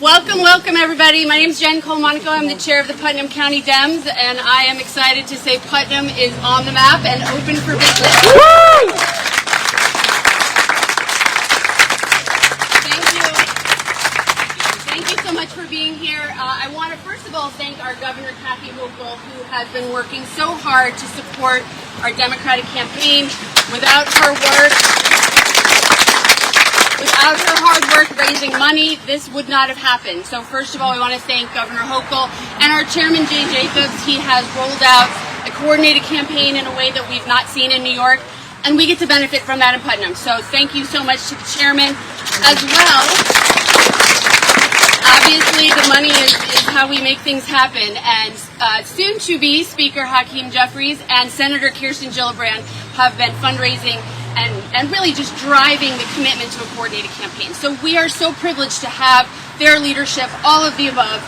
Welcome, welcome everybody. My name is Jen Cole-Monaco. I'm the chair of the Putnam County Dems, and I am excited to say Putnam is on the map and open for business. Woo! Thank you. Thank you so much for being here. I want to first of all thank our Governor Kathy Hochul, who has been working so hard to support our Democratic campaign. Without her hard work raising money, this would not have happened. So first of all, we want to thank Governor Hochul and our chairman, Jay Jacobs. He has rolled out a coordinated campaign in a way that we've not seen in New York, and we get to benefit from that in Putnam. So thank you so much to the chairman as well. Obviously, the money is how we make things happen, and soon-to-be Speaker Hakeem Jeffries and Senator Kirsten Gillibrand have been fundraising and really just driving the commitment to a coordinated campaign. So we are so privileged to have their leadership, all of the above,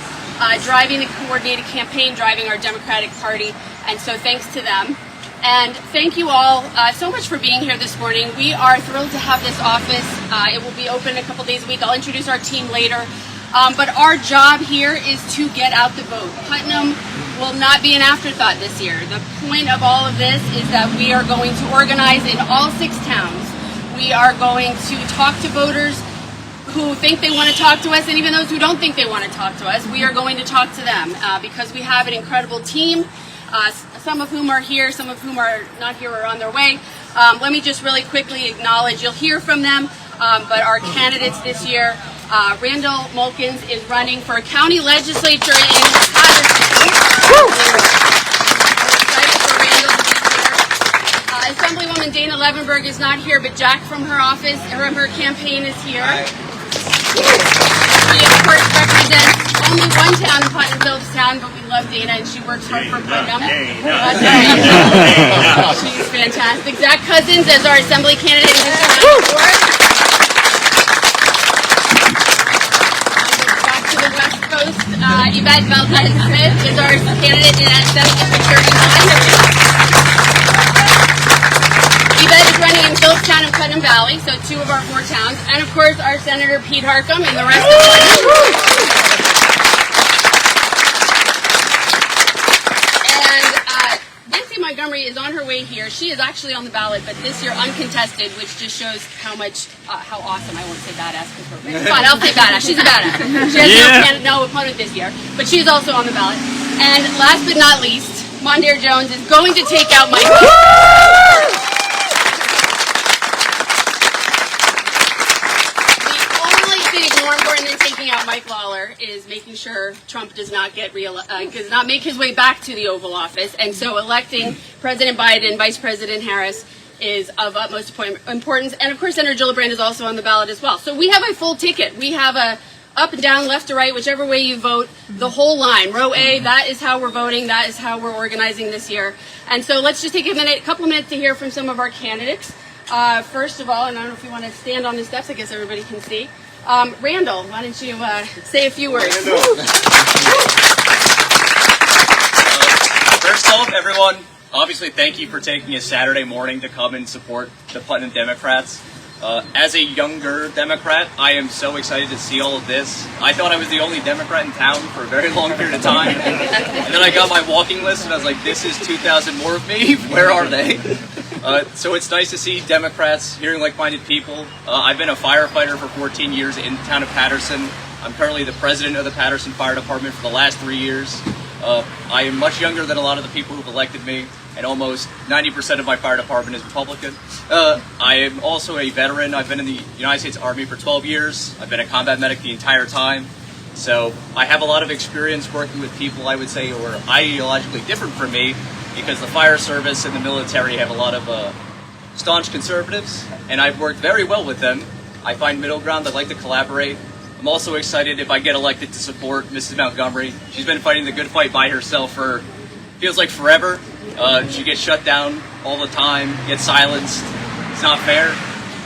driving the coordinated campaign, driving our Democratic Party, and so thanks to them. And thank you all so much for being here this morning. We are thrilled to have this office. It will be open a couple days a week. I'll introduce our team later. But our job here is to get out the vote. Putnam will not be an afterthought this year. The point of all of this is that we are going to organize in all 6 towns. We are going to talk to voters who think they want to talk to us, and even those who don't think they want to talk to us. We are going to talk to them because we have an incredible team, some of whom are here, some of whom are not here or on their way. Let me just really quickly acknowledge, you'll hear from them, but our candidates this year, Randall Mulkins is running for county legislature in Patterson. Assemblywoman Dana Levenberg is not here, but Jack from her office, from her campaign, is here. She, of course, represents only one town in Putnam, Phillipstown, but we love Dana, and she works hard for Putnam. She's fantastic. Zach Cousins is our assembly candidate in District 94. Yvette Valdez-Smith is our candidate in Senate District 39. Yvette is running in Phillipstown and Putnam Valley, so 2 of our 4 towns. And of course, our Senator Pete Harcum and the rest of Putnam. Montgomery is on her way here. She is actually on the ballot, but this year uncontested, which just shows how awesome. I won't say badass because we're fine. I'll say badass. She's a badass. She has no opponent this year, but she's also on the ballot. And last but not least, Mondaire Jones is going to take out Mike. More important than taking out Mike Lawler is making sure Trump does not does not make his way back to the Oval Office, and so electing President Biden, Vice President Harris is of utmost importance. And of course, Senator Gillibrand is also on the ballot as well. So we have a full ticket. We have a up and down, left to right, whichever way you vote, the whole line. Row A, that is how we're voting. That is how we're organizing this year. And so let's just take a couple of minutes to hear from some of our candidates. First of all, and I don't know if you want to stand on the steps. I guess everybody can see. Randall, why don't you say a few words? First off, everyone, obviously thank you for taking a Saturday morning to come and support the Putnam Democrats. As a younger Democrat, I am so excited to see all of this. I thought I was the only Democrat in town for a very long period of time. And then I got my walking list and I was like, this is 2,000 more of me. Where are they? So it's nice to see Democrats, hearing like-minded people. I've been a firefighter for 14 years in the town of Patterson. I'm currently the president of the Patterson Fire Department for the last 3 years. I am much younger than a lot of the people who've elected me, and almost 90% of my fire department is Republican. I am also a veteran. I've been in the United States Army for 12 years. I've been a combat medic the entire time. So I have a lot of experience working with people, I would say, who are ideologically different from me, because the fire service and the military have a lot of staunch conservatives, and I've worked very well with them. I find middle ground. I like to collaborate. I'm also excited if I get elected to support Mrs. Montgomery. She's been fighting the good fight by herself for, feels like forever. She gets shut down all the time, gets silenced. It's not fair.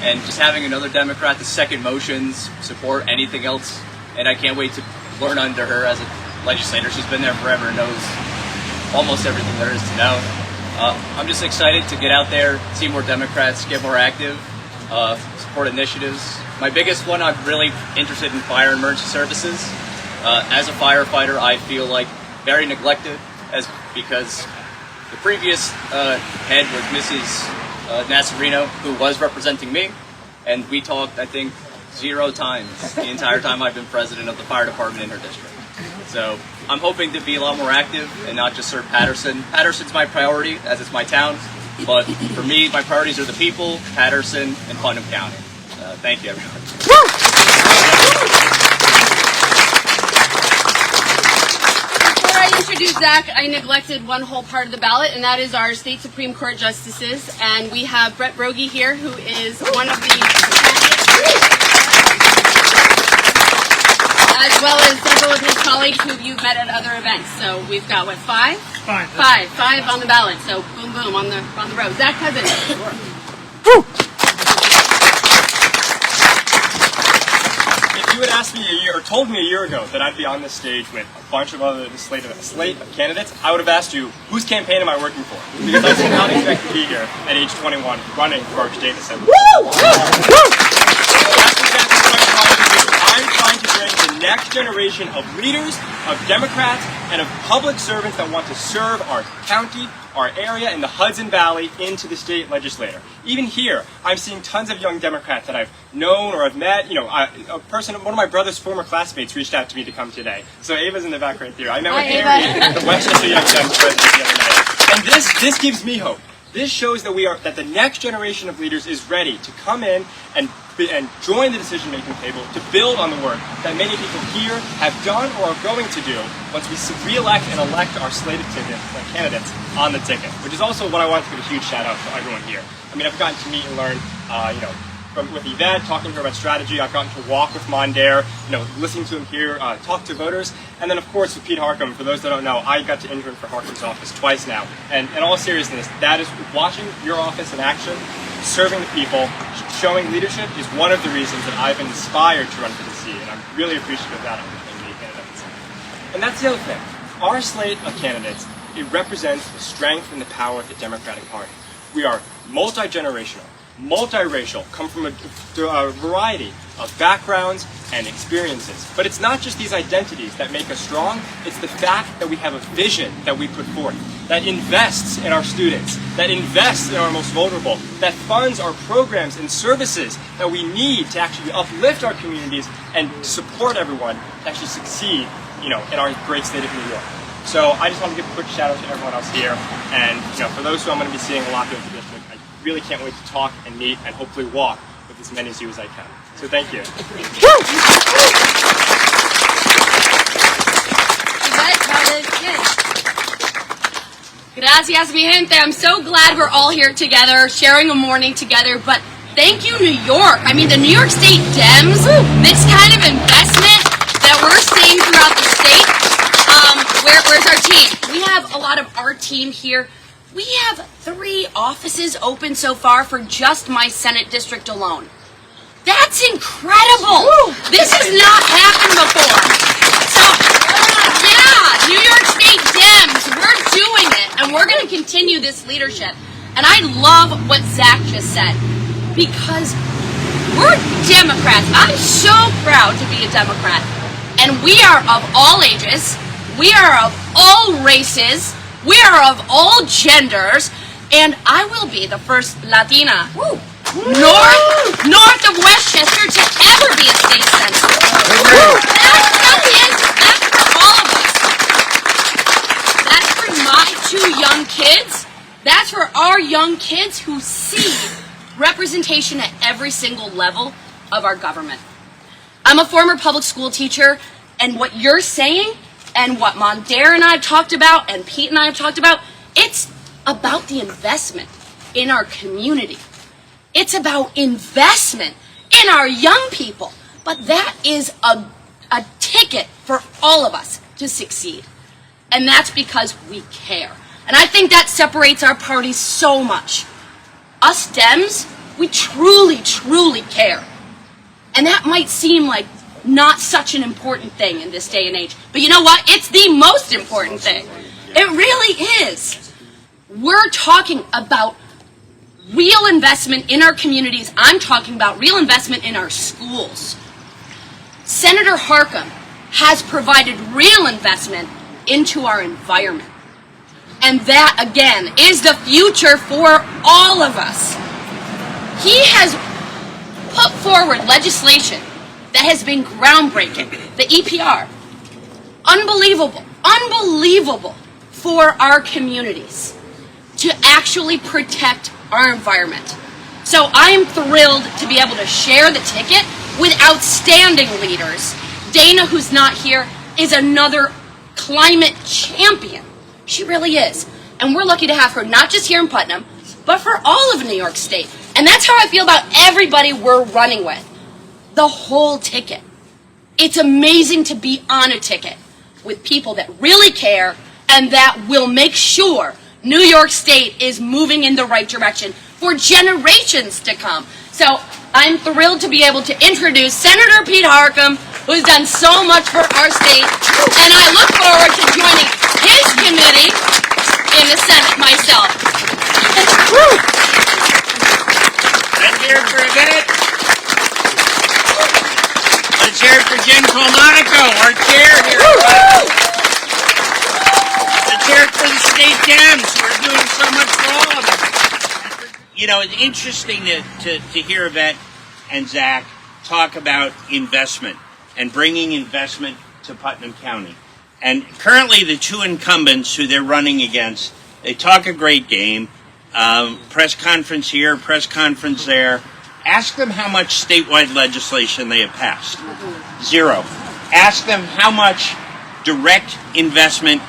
And just having another Democrat to second motions, support anything else, and I can't wait to learn under her as a legislator. She's been there forever and knows almost everything there is to know. I'm just excited to get out there, see more Democrats, get more active, support initiatives. My biggest one, I'm really interested in fire and emergency services. As a firefighter, I feel like very neglected because the previous head was Mrs. Nassarino, who was representing me, and we talked, I think, 0 times the entire time I've been president of the fire department in her district. So I'm hoping to be a lot more active and not just serve Patterson. Patterson's my priority, as it's my town, but for me, my priorities are the people, Patterson, and Putnam County. Thank you, everyone. Before I introduce Zach, I neglected one whole part of the ballot, and that is our state Supreme Court justices. And we have Brett Brogy here, who is one of the candidates, as well as several of his colleagues who you've met at other events. So we've got, what, 5? Five on the ballot. So boom, boom, on the road. Zach Cousins. If you had asked me told me a year ago that I'd be on this stage with a bunch of other slate of candidates, I would have asked you, whose campaign am I working for? Because I did not expect to be here at age 21 running for Archdavidson. I'm trying to bring the next generation of leaders, of Democrats, and of public servants that want to serve our county, our area, and the Hudson Valley into the state legislature. Even here, I'm seeing tons of young Democrats that I've known or I've met. You know, one of my brother's former classmates reached out to me to come today. So Ava's in the back right there. I met with Ava, the Westchester Young Dems president the other night. And this gives me hope. This shows that the next generation of leaders is ready to come in and join the decision-making table to build on the work that many people here have done or are going to do once we re-elect and elect our slated candidates on the ticket, which is also what I want to give a huge shout-out to everyone here. I mean, I've gotten to meet and learn, with Yvette, talking to her about strategy. I've gotten to walk with Mondaire, listening to him here, talk to voters. And then, of course, with Pete Harcum, for those that don't know, I got to intern for Harcum's office twice now. And in all seriousness, that is watching your office in action, serving the people, showing leadership is one of the reasons that I've been inspired to run for the seat. And I'm really appreciative of that in the candidates. And that's the other thing. Our slate of candidates, it represents the strength and the power of the Democratic Party. We are multi-generational, multiracial, come from a variety of backgrounds and experiences. But it's not just these identities that make us strong, it's the fact that we have a vision that we put forth, that invests in our students, that invests in our most vulnerable, that funds our programs and services that we need to actually uplift our communities and support everyone to actually succeed, in our great state of New York. So I just want to give a quick shout out to everyone else here, and for those who I'm going to be seeing a lot throughout the district, I really can't wait to talk and meet and hopefully walk with as many of you as I can. So thank you. Gracias, mi gente. I'm so glad we're all here together, sharing a morning together, but thank you, New York. I mean, the New York State Dems, this kind of investment that we're seeing throughout the state. Where's our team? We have a lot of our team here. We have 3 offices open so far for just my Senate district alone. That's incredible. This has not happened before. So, yeah, New York State Dems, we're doing it, and we're going to continue this leadership. And I love what Zach just said, because we're Democrats. I'm so proud to be a Democrat. And we are of all ages. We are of all races. We are of all genders. And I will be the first Latina north of Westchester to ever be a state senator. That's brilliant. That's for all of us. That's for my 2 young kids. That's for our young kids who see representation at every single level of our government. I'm a former public school teacher, and what you're saying and what Mondaire and I have talked about and Pete and I have talked about, it's about the investment in our community. It's about investment in our young people. But that is a ticket for all of us to succeed. And that's because we care. And I think that separates our party so much. Us Dems, we truly, truly care. And that might seem like not such an important thing in this day and age. But you know what? It's the most important thing. It really is. We're talking about real investment in our communities. I'm talking about real investment in our schools. Senator Harkin has provided real investment into our environment. And that, again, is the future for all of us. He has put forward legislation that has been groundbreaking. The EPR. Unbelievable for our communities to actually protect our environment. So I'm thrilled to be able to share the ticket with outstanding leaders. Dana, who's not here, is another climate champion. She really is. And we're lucky to have her not just here in Putnam, but for all of New York State. And that's how I feel about everybody we're running with. The whole ticket. It's amazing to be on a ticket with people that really care and that will make sure New York State is moving in the right direction for generations to come. So I'm thrilled to be able to introduce Senator Pete Harkin, who's done so much for our state, and I look forward to joining his committee in the Senate myself. Let's hear it for Yvette. Let's hear it for Jen Colmonico, our chair here. Let's hear it for the state Dems who are doing so much for all of us. You know, it's interesting to hear Yvette and Zach talk about investment and bringing investment to Putnam County. And currently the two incumbents who they're running against, they talk a great game. Press conference here, press conference there. Ask them how much statewide legislation they have passed. Zero. Ask them how much direct investment.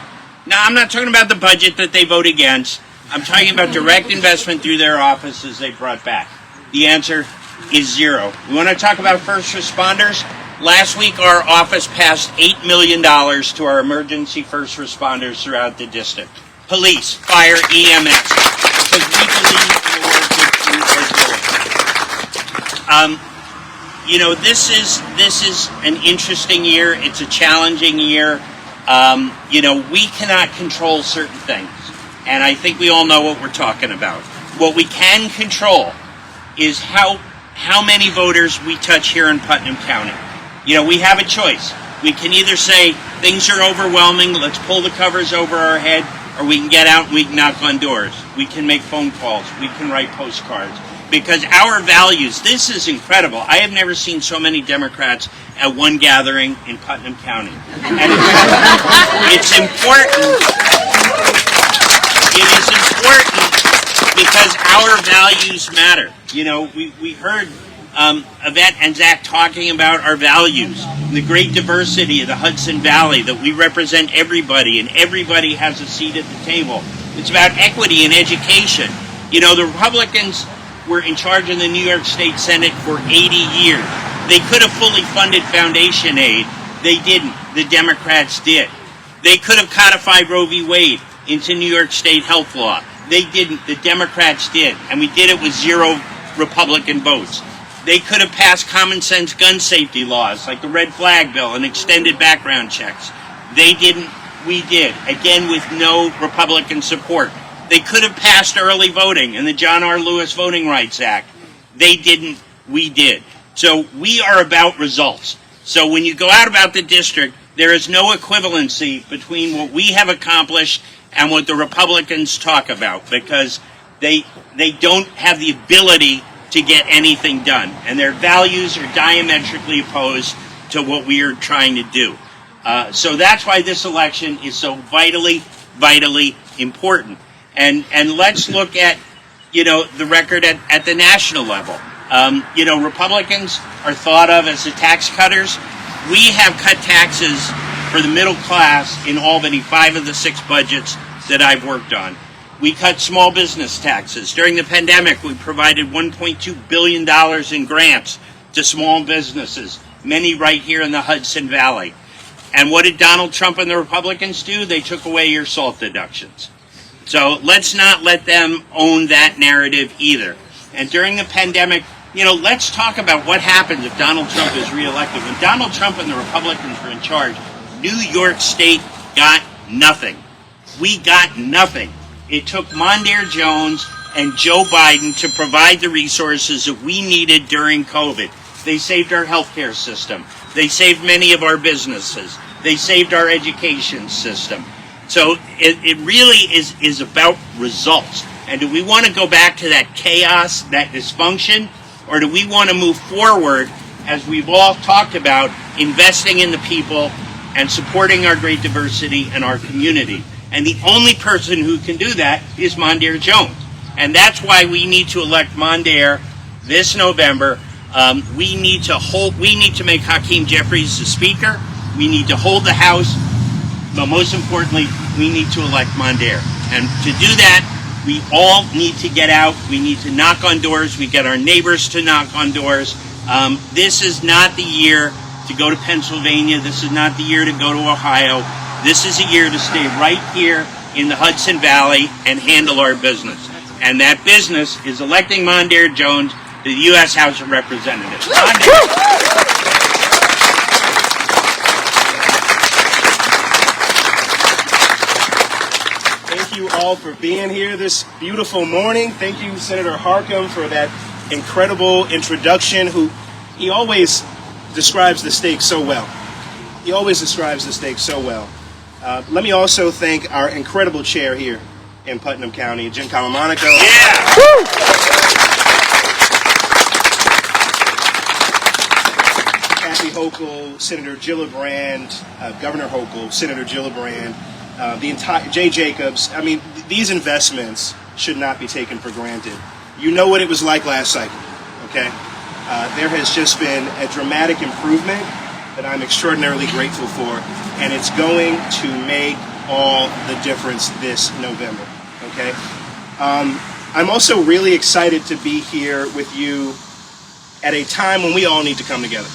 Now, I'm not talking about the budget that they vote against. I'm talking about direct investment through their offices they brought back. The answer is zero. We want to talk about first responders? Last week, our office passed $8 million to our emergency first responders throughout the district. Police, fire, EMS. Because we believe in the work that you are doing. You know, this is an interesting year. It's a challenging year. You know, we cannot control certain things. And I think we all know what we're talking about. What we can control is how many voters we touch here in Putnam County. You know, we have a choice. We can either say things are overwhelming, let's pull the covers over our head, or we can get out and we can knock on doors. We can make phone calls. We can write postcards. Because our values, this is incredible. I have never seen so many Democrats at one gathering in Putnam County. And it's important. It is important because our values matter. You know, we heard Yvette and Zach talking about our values, the great diversity of the Hudson Valley, that we represent everybody and everybody has a seat at the table. It's about equity and education. You know, the Republicans were in charge of the New York State Senate for 80 years. They could have fully funded foundation aid. They didn't. The Democrats did. They could have codified Roe v. Wade into New York State health law. They didn't. The Democrats did. And we did it with 0 Republican votes. They could have passed common sense gun safety laws like the red flag bill and extended background checks. They didn't. We did. Again, with no Republican support. They could have passed early voting and the John R. Lewis Voting Rights Act. They didn't. We did. So we are about results. So when you go out about the district, there is no equivalency between what we have accomplished and what the Republicans talk about, because they don't have the ability to get anything done. And their values are diametrically opposed to what we are trying to do. So that's why this election is so vitally important. And let's look at, you know, the record at the national level. You know, Republicans are thought of as the tax cutters. We have cut taxes for the middle class in Albany, 5 of the 6 budgets that I've worked on. We cut small business taxes. During the pandemic, we provided $1.2 billion in grants to small businesses, many right here in the Hudson Valley. And what did Donald Trump and the Republicans do? They took away your SALT deductions. So let's not let them own that narrative either. And during the pandemic, you know, let's talk about what happens if Donald Trump is reelected. When Donald Trump and the Republicans were in charge, New York State got nothing. We got nothing. It took Mondaire Jones and Joe Biden to provide the resources that we needed during COVID. They saved our healthcare system. They saved many of our businesses. They saved our education system. So it really is about results. And do we want to go back to that chaos, that dysfunction, or do we want to move forward, as we've all talked about, investing in the people and supporting our great diversity and our community? And the only person who can do that is Mondaire Jones. And that's why we need to elect Mondaire this November. We need to make Hakeem Jeffries the Speaker. We need to hold the House. But most importantly, we need to elect Mondaire. And to do that, we all need to get out. We need to knock on doors. We get our neighbors to knock on doors. This is not the year to go to Pennsylvania. This is not the year to go to Ohio. This is a year to stay right here in the Hudson Valley and handle our business. And that business is electing Mondaire Jones to the U.S. House of Representatives. Thank you all for being here this beautiful morning. Thank you, Senator Harckham, for that incredible introduction. He always describes the stakes so well. He always describes the stakes so well. Let me also thank our incredible chair here in Putnam County, Jim Calamonico. Yeah! Kathy Hochul, Senator Gillibrand, Governor Hochul, Senator Gillibrand, the entire Jay Jacobs. I mean, these investments should not be taken for granted. You know what it was like last cycle, okay? There has just been a dramatic improvement that I'm extraordinarily grateful for, and it's going to make all the difference this November, okay? I'm also really excited to be here with you at a time when we all need to come together.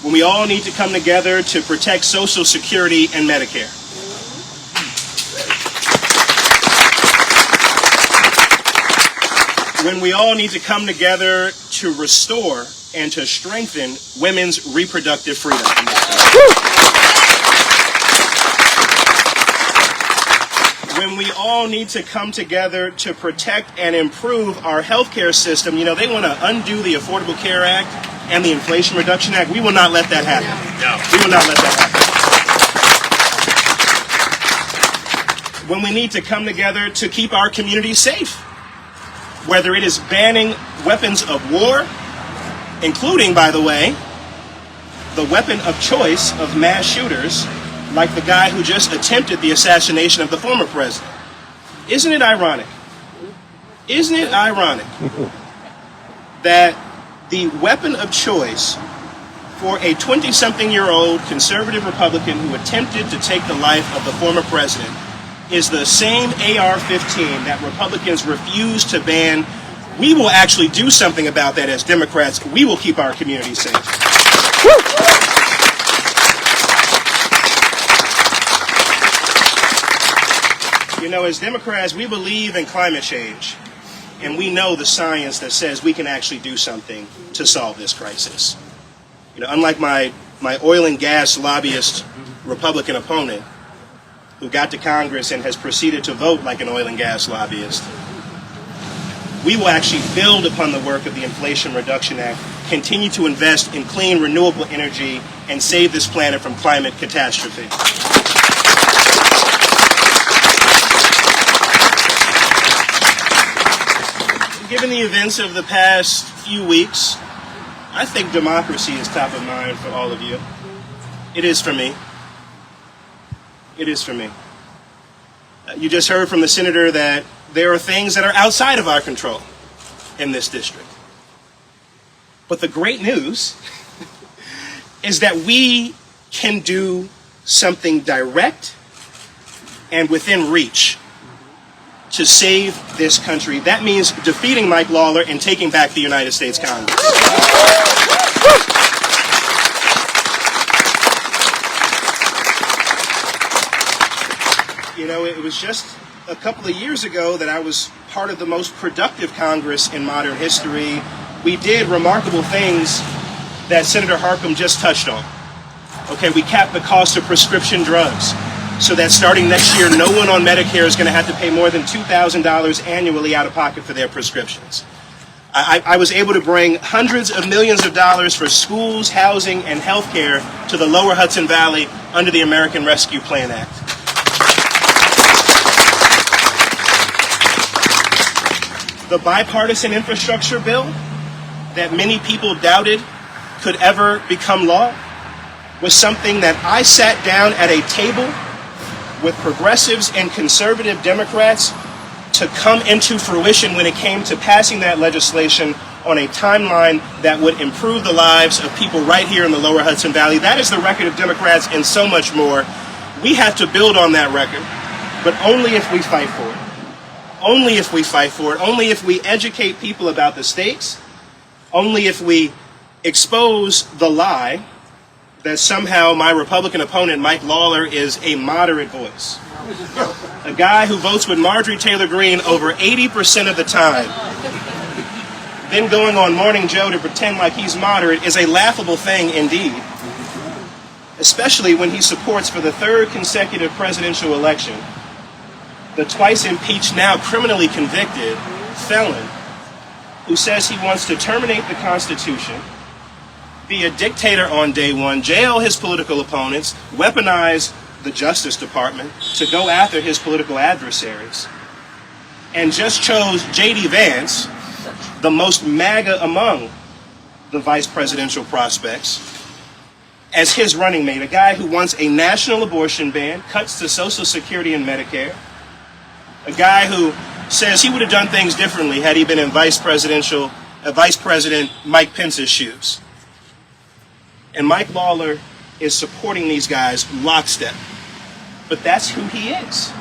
When we all need to come together to protect Social Security and Medicare. When we all need to come together to restore and to strengthen women's reproductive freedom. When we all need to come together to protect and improve our healthcare system. You know, they want to undo the Affordable Care Act and the Inflation Reduction Act. We will not let that happen. No. We will not let that happen. When we need to come together to keep our communities safe, whether it is banning weapons of war, including, by the way, the weapon of choice of mass shooters, like the guy who just attempted the assassination of the former president. Isn't it ironic? Isn't it ironic that the weapon of choice for a 20-something-year-old conservative Republican who attempted to take the life of the former president is the same AR-15 that Republicans refuse to ban? We will actually do something about that as Democrats. We will keep our communities safe. You know, as Democrats, we believe in climate change, and we know the science that says we can actually do something to solve this crisis. You know, unlike my oil and gas lobbyist Republican opponent, who got to Congress and has proceeded to vote like an oil and gas lobbyist, we will actually build upon the work of the Inflation Reduction Act, continue to invest in clean, renewable energy, and save this planet from climate catastrophe. Given the events of the past few weeks, I think democracy is top of mind for all of you. It is for me. It is for me. You just heard from the senator that there are things that are outside of our control in this district. But the great news is that we can do something direct and within reach to save this country. That means defeating Mike Lawler and taking back the United States Congress. You know, it was just a couple of years ago that I was part of the most productive Congress in modern history. We did remarkable things that Senator Harckham just touched on. Okay, we capped the cost of prescription drugs. so that starting next year, no one on Medicare is going to have to pay more than $2,000 annually out of pocket for their prescriptions. I was able to bring hundreds of millions of dollars for schools, housing, and health care to the lower Hudson Valley under the American Rescue Plan Act. The bipartisan infrastructure bill that many people doubted could ever become law was something that I sat down at a table with progressives and conservative Democrats to come into fruition when it came to passing that legislation on a timeline that would improve the lives of people right here in the lower Hudson Valley. That is the record of Democrats and so much more. We have to build on that record, but only if we fight for it. Only if we fight for it. Only if we educate people about the stakes. Only if we expose the lie that somehow my Republican opponent, Mike Lawler, is a moderate voice. A guy who votes with Marjorie Taylor Greene over 80% of the time, then going on Morning Joe to pretend like he's moderate is a laughable thing indeed, especially when he supports for the third consecutive presidential election the twice impeached, now criminally convicted felon who says he wants to terminate the Constitution, be a dictator on day one, jail his political opponents, weaponize the Justice Department to go after his political adversaries, and just chose J.D. Vance, the most MAGA among the vice presidential prospects, as his running mate, a guy who wants a national abortion ban, cuts to Social Security and Medicare, a guy who says he would have done things differently had he been in Vice President Mike Pence's shoes. And Mike Lawler is supporting these guys lockstep. But that's who he is.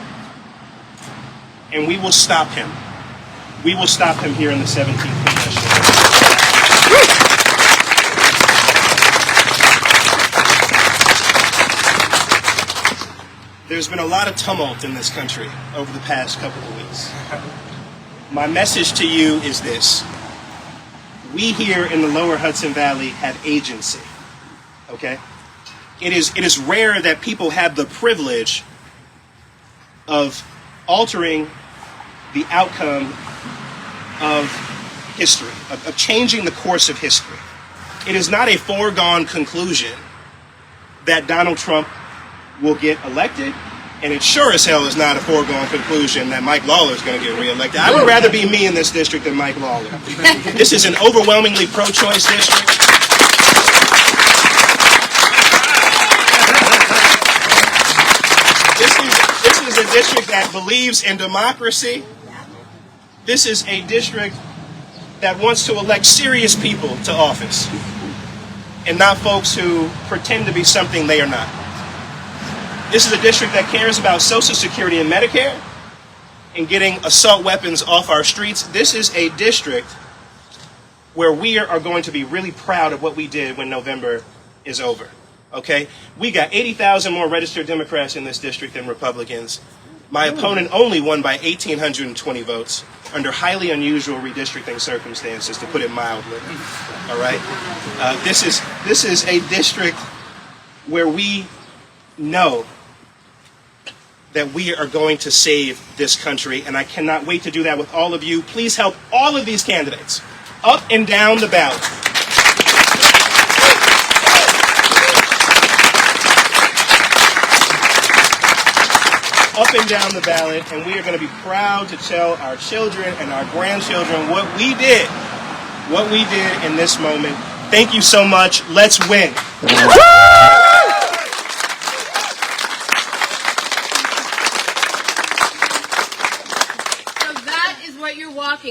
And we will stop him. We will stop him here in the 17th Congressional. There's been a lot of tumult in this country over the past couple of weeks. My message to you is this. We here in the lower Hudson Valley have agency. Okay? It is rare that people have the privilege of altering the outcome of history, of changing the course of history. It is not a foregone conclusion that Donald Trump will get elected, and it sure as hell is not a foregone conclusion that Mike Lawler is going to get reelected. I would rather be me in this district than Mike Lawler. This is an overwhelmingly pro-choice district. This is a district that believes in democracy. This is a district that wants to elect serious people to office and not folks who pretend to be something they are not. This is a district that cares about Social Security and Medicare and getting assault weapons off our streets. This is a district where we are going to be really proud of what we did when November is over. Okay? We got 80,000 more registered Democrats in this district than Republicans. My opponent only won by 1,820 votes under highly unusual redistricting circumstances, to put it mildly. All right? This is a district where we know that we are going to save this country, and I cannot wait to do that with all of you. Please help all of these candidates up and down the ballot. Up and down the ballot, and we are going to be proud to tell our children and our grandchildren what we did in this moment. Thank you so much. Let's win.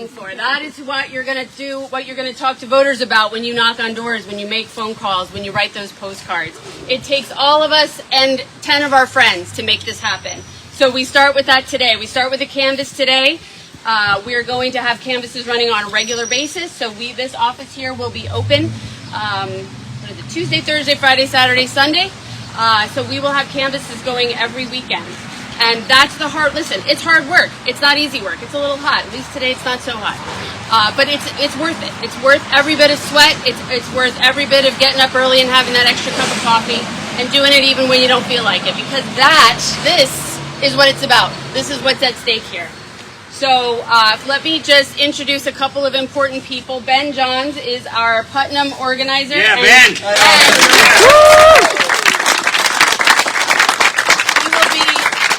For. That is what you're going to do, what you're going to talk to voters about when you knock on doors, when you make phone calls, when you write those postcards. It takes all of us and 10 of our friends to make this happen. So we start with that today. We start with a canvas today. We are going to have canvases running on a regular basis. So this office here will be open Tuesday, Thursday, Friday, Saturday, Sunday. So we will have canvases going every weekend. And that's the hard, listen, it's hard work. It's not easy work. It's a little hot. At least today it's not so hot. But it's worth it. It's worth every bit of sweat. It's worth every bit of getting up early and having that extra cup of coffee. and doing it even when you don't feel like it, because this is what it's about. This is what's at stake here. So let me just introduce a couple of important people. Ben Johns is our Putnam organizer. Yeah, Ben. He will be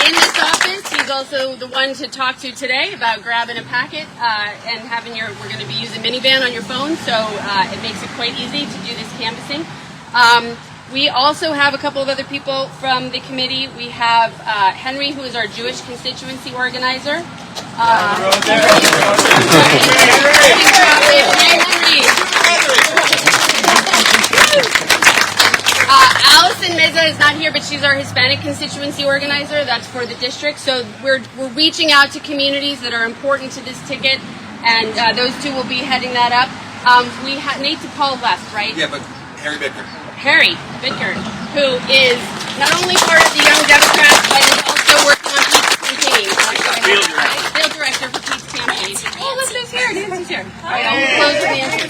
in this office. He's also the one to talk to today about grabbing a packet and having we're going to be using minivan on your phone, so it makes it quite easy to do this canvassing. We also have a couple of other people from the committee. We have Henry, who is our Jewish constituency organizer. Allison Meza is not here, but she's our Hispanic constituency organizer. That's for the district. So we're reaching out to communities that are important to this ticket, and those two will be heading that up. We have Nate DePaul left, right? Yeah, but Harry Bickert, who is not only part of the Young Democrats, but is also working on Pete's campaign. Field director for Pete's campaign. Oh, look who's here. Nancy's here. All right, I'll close with Nancy.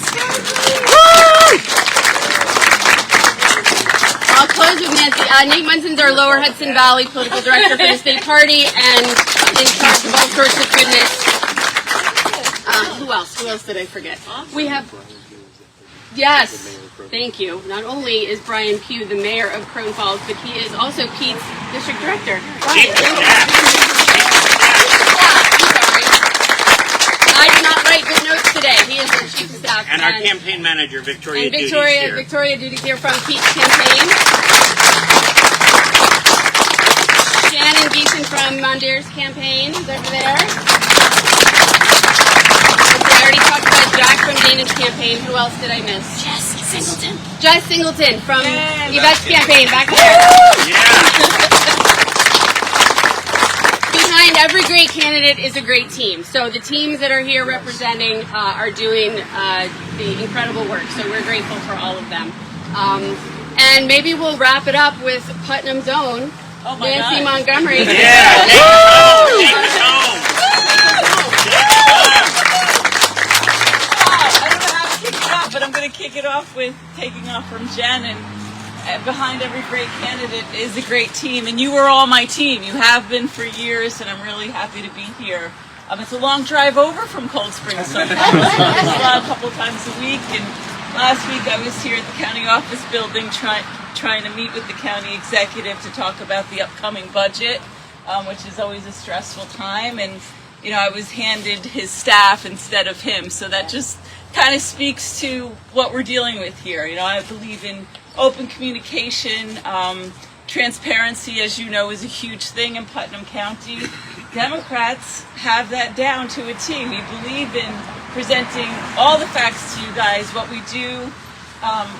I'll close with Nancy. Nate Munson's our Lower Hudson Valley political director for the state party and in charge of all sorts of goodness. Who else? Who else did I forget? We have... Yes. Thank you. Not only is Brian Pugh the mayor of Crone Falls, but he is also Pete's district director. Brian, I did not write good notes today. He is the chief of staff. And our campaign manager, Victoria and Duty's Victoria, here. Victoria Duty's here from Pete's campaign. Shannon Beeson from Mondare's campaign is over there. I already talked about Jack from Dana's campaign. Who else did I miss? Jess Singleton from Yvette's campaign, back there. Behind every great candidate is a great team. So the teams that are here representing are doing the incredible work. So we're grateful for all of them. And maybe we'll wrap it up with Putnam's own Nancy Montgomery. Yeah, take us home. But I'm going to kick it off with taking off from Jen, and behind every great candidate is a great team, and you are all my team. You have been for years, and I'm really happy to be here. It's a long drive over from Cold Spring sometimes. A couple times a week, and last week I was here at the county office building trying to meet with the county executive to talk about the upcoming budget, which is always a stressful time, and I was handed his staff instead of him, so that just kind of speaks to what we're dealing with here. I believe in open communication. Transparency, as you know, is a huge thing in Putnam County. Democrats have that down to a T. We believe in presenting all the facts to you guys, what we do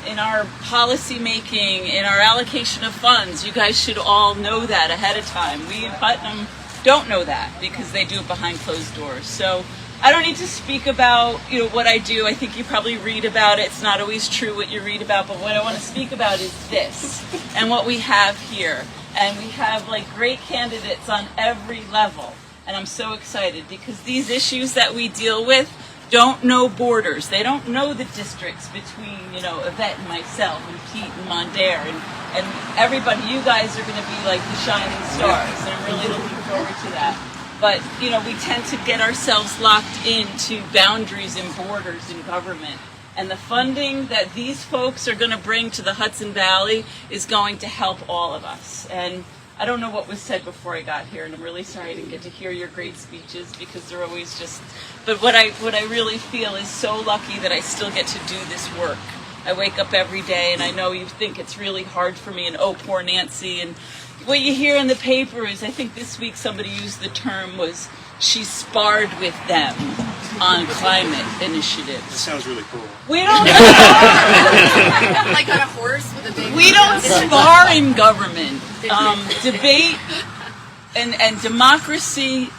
in our policy making, in our allocation of funds. You guys should all know that ahead of time. We in Putnam don't know that because they do it behind closed doors. So I don't need to speak about what I do. I think you probably read about it. It's not always true what you read about, but what I want to speak about is this and what we have here. And we have great candidates on every level. And I'm so excited because these issues that we deal with don't know borders. They don't know the districts between Yvette and myself and Pete and Mondare and everybody. You guys are going to be like the shining stars, and I'm really looking forward to that. But, we tend to get ourselves locked into boundaries and borders in government. And the funding that these folks are going to bring to the Hudson Valley is going to help all of us. And I don't know what was said before I got here, and I'm really sorry I didn't get to hear your great speeches because they're always just... But what I really feel is so lucky that I still get to do this work. I wake up every day, and I know you think it's really hard for me, and oh, poor Nancy, and... What you hear in the paper is, I think this week somebody used the term was, she sparred with them on climate initiatives. That sounds really cool. We don't spar. Like on a horse with a big... We don't spar in government. Debate and democracy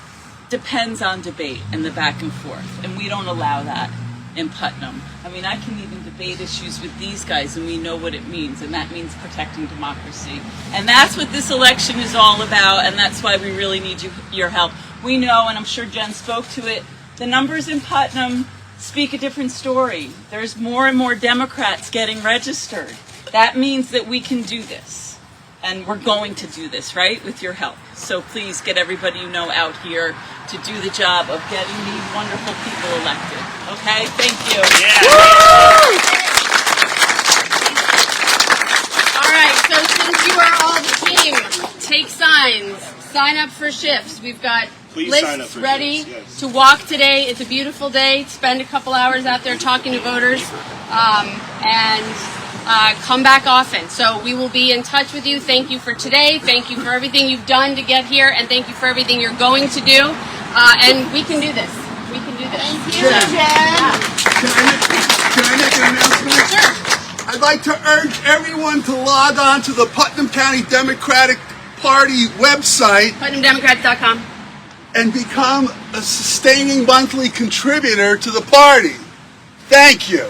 depends on debate and the back and forth, and we don't allow that in Putnam. I mean, I can even debate issues with these guys, and we know what it means, and that means protecting democracy. And that's what this election is all about, and that's why we really need your help. We know, and I'm sure Jen spoke to it, the numbers in Putnam speak a different story. There's more and more Democrats getting registered. That means that we can do this. And we're going to do this, right, with your help. So please get everybody you know out here to do the job of getting these wonderful people elected. Okay? Thank you. All right, so since you are all the team, take signs, sign up for shifts. We've got Please sign up lists for ready shifts, yes. to walk today. It's a beautiful day. Spend a couple hours out there talking to voters, and come back often. So we will be in touch with you. Thank you for today. Thank you for everything you've done to get here, and thank you for everything you're going to do. And we can do this. We can do this. Thank you. Can I make an announcement? Sure. I'd like to urge everyone to log on to the Putnam County Democratic Party website PutnamDemocrats.com. and become a sustaining monthly contributor to the party. Thank you.